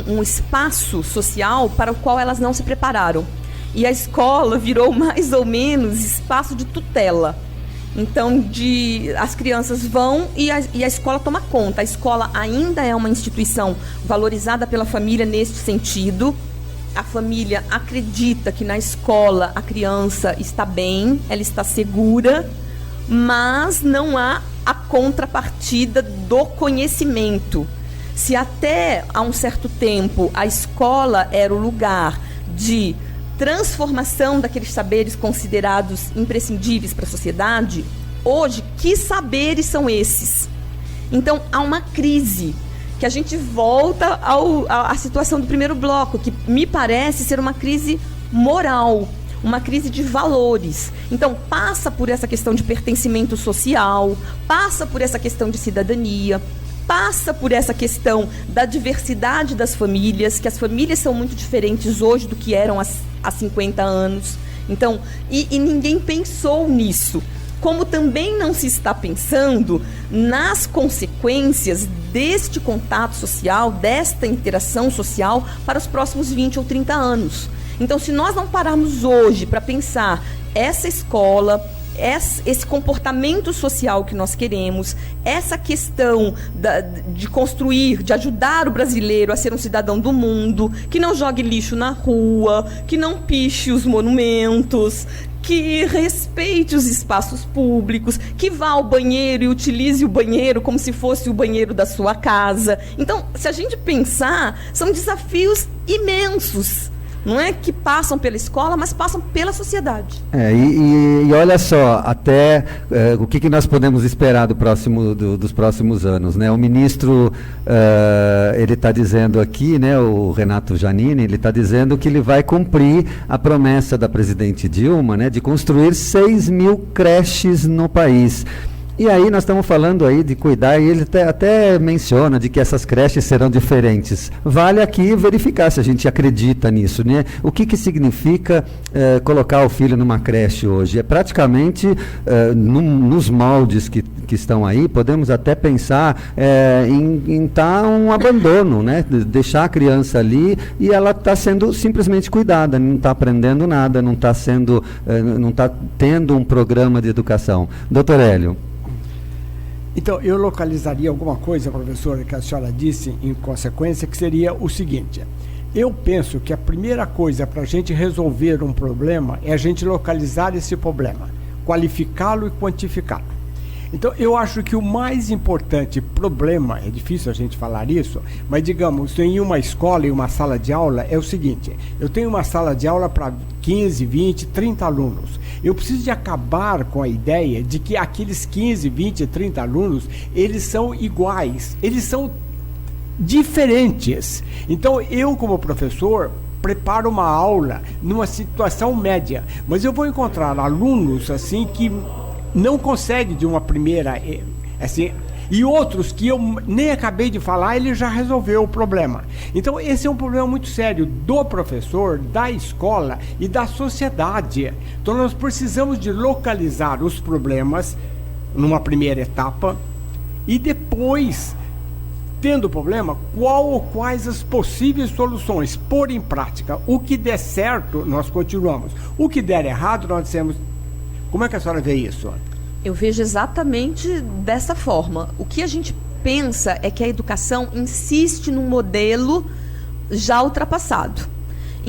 um espaço social para o qual elas não se prepararam. E a escola virou mais ou menos espaço de tutela. Então, as crianças vão e a escola toma conta. A escola ainda é uma instituição valorizada pela família neste sentido. A família acredita que na escola a criança está bem, ela está segura, mas não há a contrapartida do conhecimento. Se até há um certo tempo a escola era o lugar de transformação daqueles saberes considerados imprescindíveis para a sociedade, hoje, que saberes são esses? Então, há uma crise, que a gente volta à situação do primeiro bloco, que me parece ser uma crise moral, uma crise de valores. Então, passa por essa questão de pertencimento social, passa por essa questão de cidadania, passa por essa questão da diversidade das famílias, que as famílias são muito diferentes hoje do que eram há 50 anos. Então, e ninguém pensou nisso. Como também não se está pensando nas consequências deste contato social, desta interação social para os próximos 20 ou 30 anos. Então, se nós não pararmos hoje para pensar essa escola, esse comportamento social que nós queremos, essa questão de construir, de ajudar o brasileiro a ser um cidadão do mundo, que não jogue lixo na rua, que não piche os monumentos, que respeite os espaços públicos, que vá ao banheiro e utilize o banheiro como se fosse o banheiro da sua casa. Então, se a gente pensar, são desafios imensos, não é que passam pela escola, mas passam pela sociedade. E olha só, até o que nós podemos esperar dos próximos anos, né? O ministro, ele está dizendo aqui, né, o Renato Giannini, ele está dizendo que ele vai cumprir a promessa da presidente Dilma, né, de construir 6 mil creches no país. E aí nós estamos falando aí de cuidar, e ele até menciona de que essas creches serão diferentes. Vale aqui verificar se a gente acredita nisso, né? O que significa colocar o filho numa creche hoje? É praticamente nos moldes que estão aí, podemos até pensar em estar um abandono, né? Deixar a criança ali e ela está sendo simplesmente cuidada, não está aprendendo nada, não está tendo um programa de educação. Doutor Hélio. Então, eu localizaria alguma coisa, professora, que a senhora disse em consequência, que seria o seguinte: eu penso que a primeira coisa para a gente resolver um problema é a gente localizar esse problema, qualificá-lo e quantificá-lo. Então, eu acho que o mais importante problema, é difícil a gente falar isso, mas digamos, em uma escola, em uma sala de aula, é o seguinte: eu tenho uma sala de aula para 15, 20, 30 alunos. Eu preciso de acabar com a ideia de que aqueles 15, 20, 30 alunos, eles são iguais, eles são diferentes. Então, eu como professor preparo uma aula numa situação média, mas eu vou encontrar alunos assim que não conseguem de uma primeira, assim, e outros que eu nem acabei de falar, ele já resolveu o problema. Então esse é um problema muito sério do professor, da escola e da sociedade. Então nós precisamos de localizar os problemas numa primeira etapa e depois, tendo o problema, qual ou quais as possíveis soluções, pôr em prática. O que der certo, nós continuamos. O que der errado, nós dissemos. Como é que a senhora vê isso? Eu vejo exatamente dessa forma. O que a gente pensa é que a educação insiste num modelo já ultrapassado.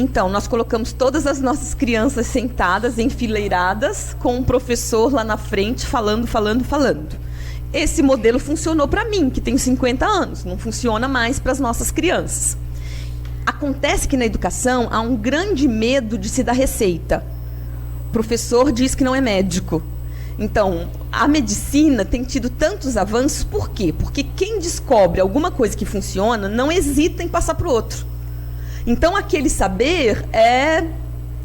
Então, nós colocamos todas as nossas crianças sentadas, enfileiradas, com um professor lá na frente falando. Esse modelo funcionou para mim, que tenho 50 anos, não funciona mais para as nossas crianças. Acontece que na educação há um grande medo de se dar receita. O professor diz que não é médico. Então, a medicina tem tido tantos avanços, por quê? Porque quem descobre alguma coisa que funciona não hesita em passar para o outro. Então, aquele saber é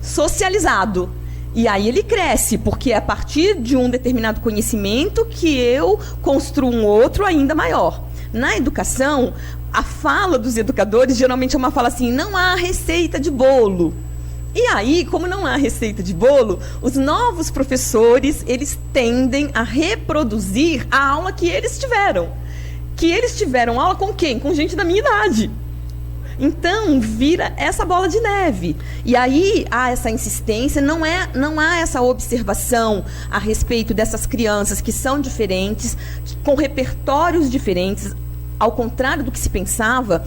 socializado. E aí ele cresce, porque é a partir de um determinado conhecimento que eu construo um outro ainda maior. Na educação, a fala dos educadores geralmente é uma fala assim, não há receita de bolo. E aí, como não há receita de bolo, os novos professores, eles tendem a reproduzir a aula que eles tiveram. Que eles tiveram aula com quem? Com gente da minha idade. Então, vira essa bola de neve. E aí, há essa insistência, não há essa observação a respeito dessas crianças que são diferentes, com repertórios diferentes. Ao contrário do que se pensava,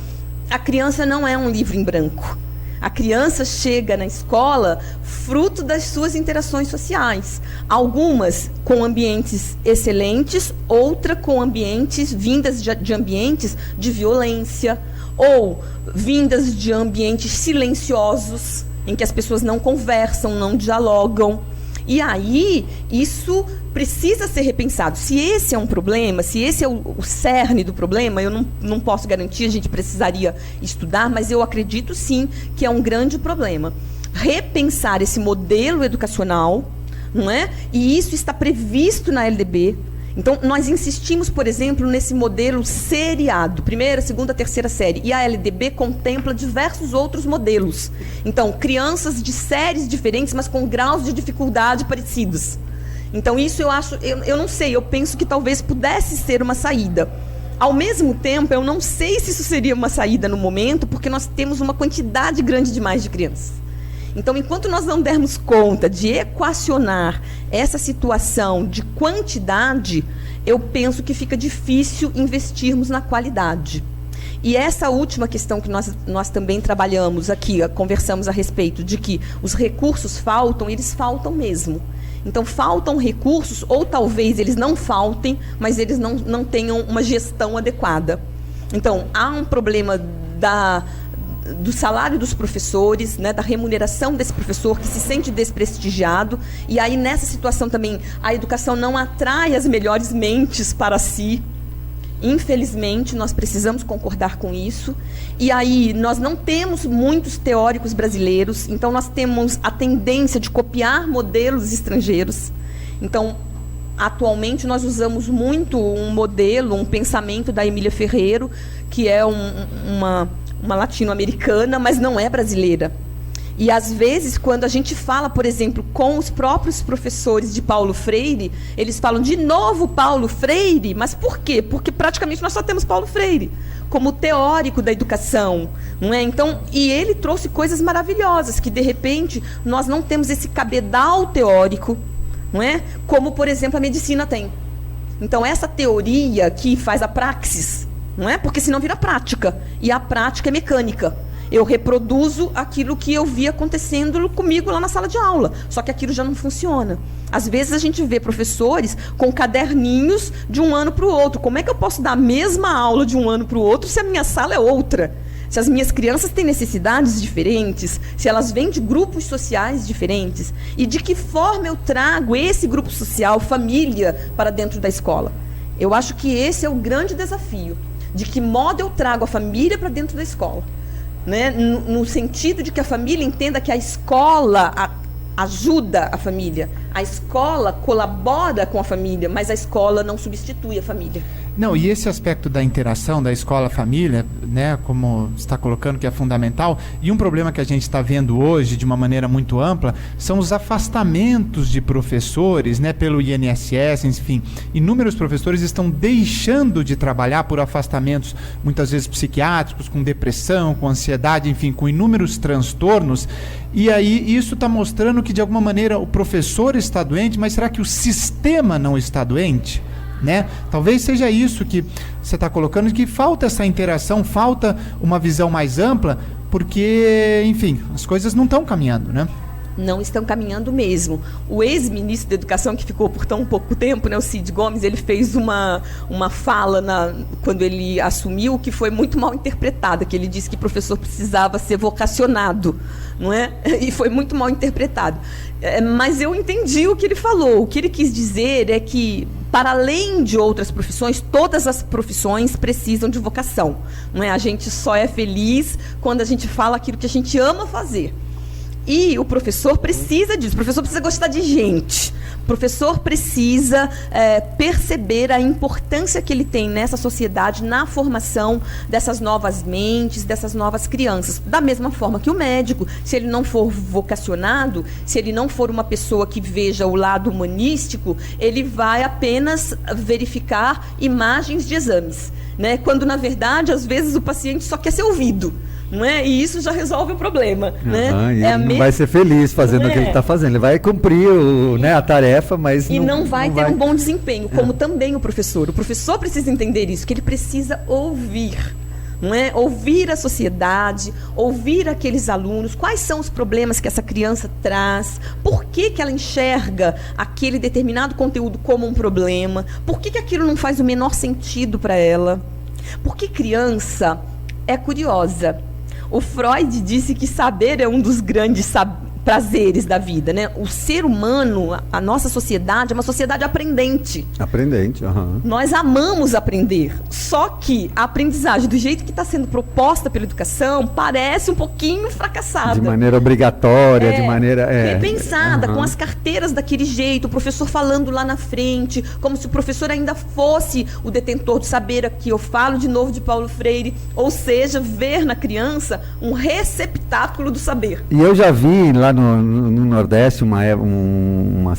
a criança não é um livro em branco. A criança chega na escola fruto das suas interações sociais. Algumas com ambientes excelentes, outras com ambientes vindas de ambientes de violência ou vindas de ambientes silenciosos, em que as pessoas não conversam, não dialogam. E aí, isso precisa ser repensado. Se esse é um problema, se esse é o cerne do problema, eu não posso garantir, a gente precisaria estudar, mas eu acredito sim que é um grande problema. Repensar esse modelo educacional, não é? E isso está previsto na LDB. Então, nós insistimos, por exemplo, nesse modelo seriado, primeira, segunda, terceira série. E a LDB contempla diversos outros modelos. Então, crianças de séries diferentes, mas com graus de dificuldade parecidos. Então, isso eu não sei, eu penso que talvez pudesse ser uma saída. Ao mesmo tempo, eu não sei se isso seria uma saída no momento, porque nós temos uma quantidade grande demais de crianças. Então, enquanto nós não dermos conta de equacionar essa situação de quantidade, eu penso que fica difícil investirmos na qualidade. E essa última questão que nós também trabalhamos aqui, conversamos a respeito de que os recursos faltam, eles faltam mesmo. Então, faltam recursos, ou talvez eles não faltem, mas eles não tenham uma gestão adequada. Então, há um problema do salário dos professores, né, da remuneração desse professor que se sente desprestigiado, e aí nessa situação também a educação não atrai as melhores mentes para si. Infelizmente, nós precisamos concordar com isso. E aí nós não temos muitos teóricos brasileiros, então nós temos a tendência de copiar modelos estrangeiros. Então, atualmente nós usamos muito um modelo, um pensamento da Emília Ferreiro, que é uma latino-americana, mas não é brasileira. E, às vezes, quando a gente fala, por exemplo, com os próprios professores de Paulo Freire, eles falam, de novo Paulo Freire? Mas por quê? Porque praticamente nós só temos Paulo Freire como teórico da educação, não é? Então, e ele trouxe coisas maravilhosas, que, de repente, nós não temos esse cabedal teórico, não é? Como, por exemplo, a medicina tem. Então, essa teoria que faz a praxis, não é? Porque senão vira prática, e a prática é mecânica. Eu reproduzo aquilo que eu vi acontecendo comigo lá na sala de aula, só que aquilo já não funciona. Às vezes a gente vê professores com caderninhos de um ano para o outro. Como é que eu posso dar a mesma aula de um ano para o outro se a minha sala é outra? Se as minhas crianças têm necessidades diferentes, se elas vêm de grupos sociais diferentes, e de que forma eu trago esse grupo social, família, para dentro da escola? Eu acho que esse é o grande desafio. De que modo eu trago a família para dentro da escola? Né? No sentido de que a família entenda que a escola ajuda a família, a escola colabora com a família, mas a escola não substitui a família. Não, e esse aspecto da interação da escola-família, né, como você está colocando, que é fundamental, e um problema que a gente está vendo hoje de uma maneira muito ampla, são os afastamentos de professores, né, pelo INSS, enfim. Inúmeros professores estão deixando de trabalhar por afastamentos, muitas vezes psiquiátricos, com depressão, com ansiedade, enfim, com inúmeros transtornos, e aí isso está mostrando que, de alguma maneira, o professor está doente, mas será que o sistema não está doente? Né? Talvez seja isso que você está colocando, que falta essa interação, falta uma visão mais ampla, porque, enfim, as coisas não estão caminhando, né? Não estão caminhando mesmo. O ex-ministro da Educação, que ficou por tão pouco tempo, né, o Cid Gomes, ele fez uma fala quando ele assumiu que foi muito mal interpretada, que ele disse que o professor precisava ser vocacionado, não é? E foi muito mal interpretado. Mas eu entendi o que ele falou. O que ele quis dizer é que, para além de outras profissões, todas as profissões precisam de vocação. Não é? A gente só é feliz quando a gente fala aquilo que a gente ama fazer. E o professor precisa disso, o professor precisa gostar de gente, o professor precisa perceber a importância que ele tem nessa sociedade, na formação dessas novas mentes, dessas novas crianças. Da mesma forma que o médico, se ele não for vocacionado, se ele não for uma pessoa que veja o lado humanístico, ele vai apenas verificar imagens de exames, né? Quando, na verdade, às vezes o paciente só quer ser ouvido. Não é? E isso já resolve o problema. Né? E ele não vai ser feliz fazendo o que ele está fazendo. Ele vai cumprir a tarefa, mas não vai ter um bom desempenho, como também o professor. O professor precisa entender isso, que ele precisa ouvir. Não é? Ouvir a sociedade, ouvir aqueles alunos, quais são os problemas que essa criança traz, por que ela enxerga aquele determinado conteúdo como um problema, por que aquilo não faz o menor sentido para ela. Porque criança é curiosa. O Freud disse que saber é um dos grandes prazeres da vida, né? O ser humano, a nossa sociedade, é uma sociedade aprendente. Aprendente, aham. Nós amamos aprender, só que a aprendizagem, do jeito que está sendo proposta pela educação, parece um pouquinho fracassada. De maneira obrigatória, de maneira... repensada, com as carteiras daquele jeito, o professor falando lá na frente, como se o professor ainda fosse o detentor do saber. Aqui eu falo de novo de Paulo Freire, ou seja, ver na criança um receptáculo do saber. E eu já vi lá no Nordeste, no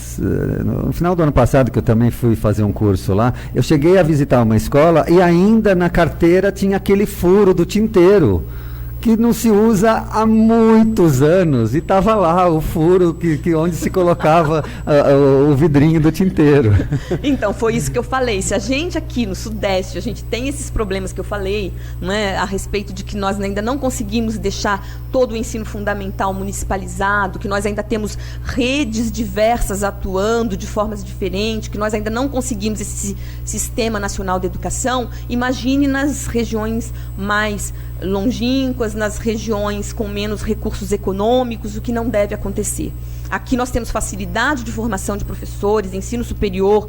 final do ano passado, que eu também fui fazer um curso lá, eu cheguei a visitar uma escola e ainda na carteira tinha aquele furo do tinteiro, que não se usa há muitos anos, e estava lá o furo onde se colocava o vidrinho do tinteiro. Então, foi isso que eu falei. Se a gente aqui no Sudeste, a gente tem esses problemas que eu falei, né, a respeito de que nós ainda não conseguimos deixar todo o ensino fundamental municipalizado, que nós ainda temos redes diversas atuando de formas diferentes, que nós ainda não conseguimos esse Sistema Nacional de Educação, imagine nas regiões mais longínquas, nas regiões com menos recursos econômicos, o que não deve acontecer. Aqui nós temos facilidade de formação de professores, ensino superior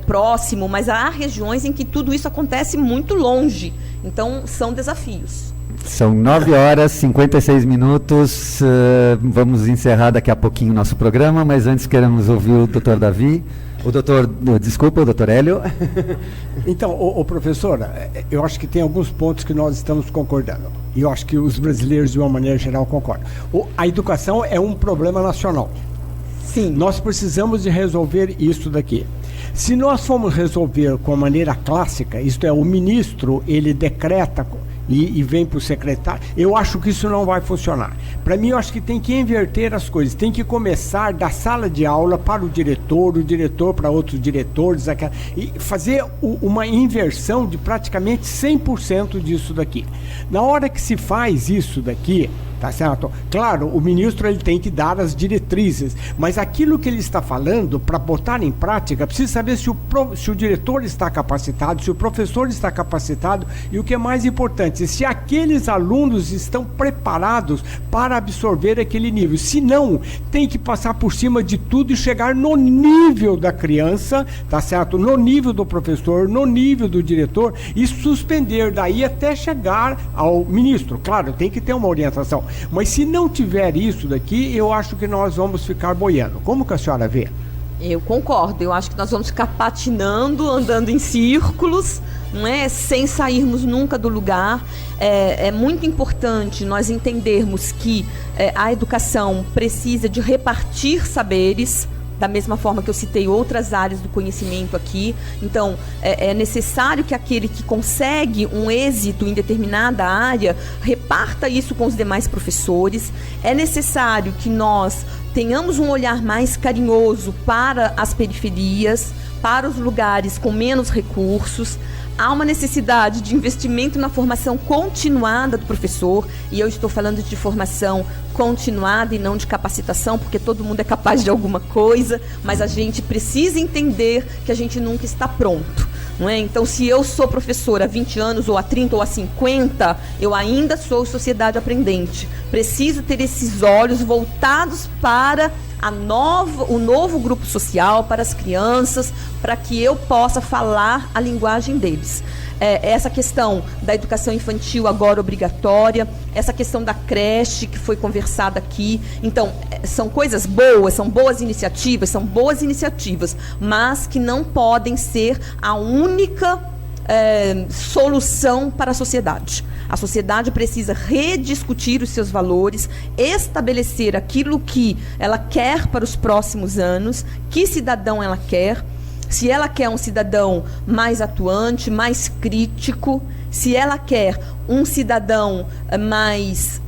próximo, mas há regiões em que tudo isso acontece muito longe. Então, são desafios. São 9h56. Vamos encerrar daqui a pouquinho o nosso programa, mas antes queremos ouvir o doutor Davi. O doutor Hélio. Então, professora, eu acho que tem alguns pontos que nós estamos concordando. E eu acho que os brasileiros, de uma maneira geral, concordam. A educação é um problema nacional. Sim. Nós precisamos de resolver isso daqui. Se nós formos resolver com a maneira clássica, isto é, o ministro, ele decreta e vem para o secretário, eu acho que isso não vai funcionar. Para mim, eu acho que tem que inverter as coisas, tem que começar da sala de aula para o diretor para outros diretores, e fazer uma inversão de praticamente 100% disso daqui. Na hora que se faz isso daqui, tá certo? Claro, o ministro ele tem que dar as diretrizes, mas aquilo que ele está falando, para botar em prática, precisa saber se o diretor está capacitado, se o professor está capacitado, e o que é mais importante, se aqueles alunos estão preparados para absorver aquele nível. Se não, tem que passar por cima de tudo e chegar no nível da criança, tá certo? No nível do professor, no nível do diretor, e suspender daí até chegar ao ministro. Claro, tem que ter uma orientação. Mas se não tiver isso daqui, eu acho que nós vamos ficar boiando. Como que a senhora vê? Eu concordo. Eu acho que nós vamos ficar patinando, andando em círculos, não é? Sem sairmos nunca do lugar. É muito importante nós entendermos que a educação precisa de repartir saberes, da mesma forma que eu citei outras áreas do conhecimento aqui. Então, é necessário que aquele que consegue um êxito em determinada área reparta isso com os demais professores. É necessário que nós tenhamos um olhar mais carinhoso para as periferias, para os lugares com menos recursos. Há uma necessidade de investimento na formação continuada do professor, e eu estou falando de formação continuada e não de capacitação, porque todo mundo é capaz de alguma coisa, mas a gente precisa entender que a gente nunca está pronto. Não é? Então, se eu sou professora há 20 anos, ou há 30, ou há 50, eu ainda sou sociedade aprendente. Preciso ter esses olhos voltados para o novo grupo social, para as crianças, para que eu possa falar a linguagem deles. Essa questão da educação infantil agora obrigatória, essa questão da creche que foi conversada aqui. Então, são coisas boas, são boas iniciativas, mas que não podem ser a única solução para a sociedade. A sociedade precisa rediscutir os seus valores, estabelecer aquilo que ela quer para os próximos anos, que cidadão ela quer. Se ela quer um cidadão mais atuante, mais crítico, se ela quer um cidadão mais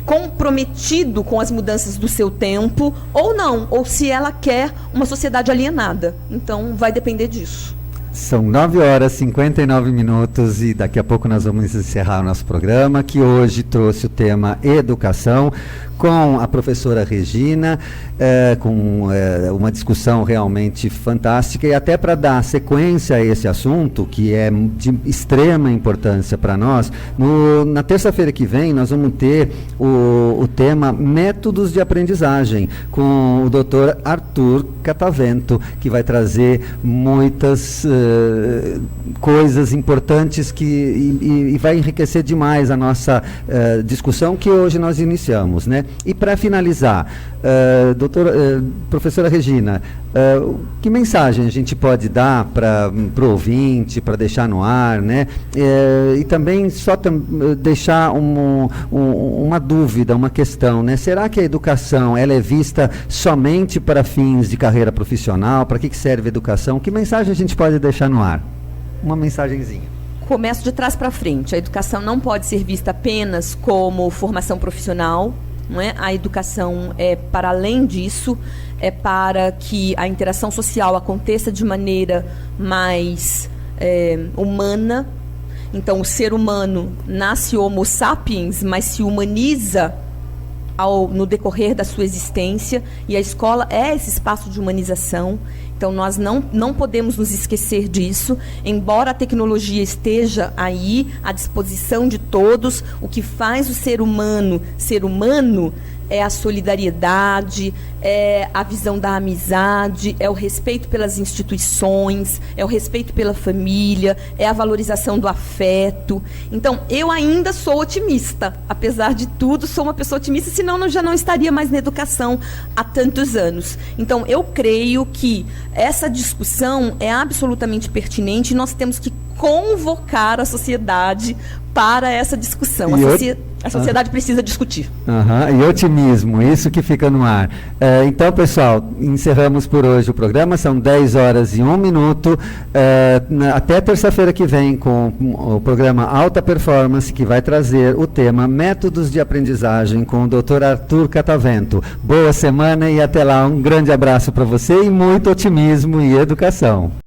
comprometido com as mudanças do seu tempo, ou não, ou se ela quer uma sociedade alienada. Então, vai depender disso. São 9h59 e daqui a pouco nós vamos encerrar o nosso programa, que hoje trouxe o tema educação, com a professora Regina, com uma discussão realmente fantástica, e até para dar sequência a esse assunto, que é de extrema importância para nós, na terça-feira que vem nós vamos ter o tema Métodos de Aprendizagem, com o Dr. Arthur Catavento, que vai trazer muitas coisas importantes e vai enriquecer demais a nossa discussão que hoje nós iniciamos, né? E para finalizar, professora Regina, que mensagem a gente pode dar para o ouvinte, para deixar no ar, né? E também deixar uma dúvida, uma questão, né? Será que a educação ela é vista somente para fins de carreira profissional? Para que serve a educação? Que mensagem a gente pode deixar no ar? Uma mensagenzinha. Começo de trás para frente. A educação não pode ser vista apenas como formação profissional. Não é? A educação é para além disso, é para que a interação social aconteça de maneira mais humana. Então, o ser humano nasce homo sapiens, mas se humaniza no decorrer da sua existência, e a escola é esse espaço de humanização. Então, nós não podemos nos esquecer disso, embora a tecnologia esteja aí à disposição de todos. O que faz o ser humano é a solidariedade, é a visão da amizade, é o respeito pelas instituições, é o respeito pela família, é a valorização do afeto. Então, eu ainda sou otimista, apesar de tudo, sou uma pessoa otimista, senão eu já não estaria mais na educação há tantos anos. Então, eu creio que essa discussão é absolutamente pertinente e nós temos que convocar a sociedade para essa discussão. A sociedade precisa discutir. E otimismo, isso que fica no ar. Então, pessoal, encerramos por hoje o programa, são 10h01. Até terça-feira que vem com o programa Alta Performance, que vai trazer o tema Métodos de Aprendizagem com o Dr. Arthur Catavento. Boa semana e até lá. Um grande abraço para você e muito otimismo e educação.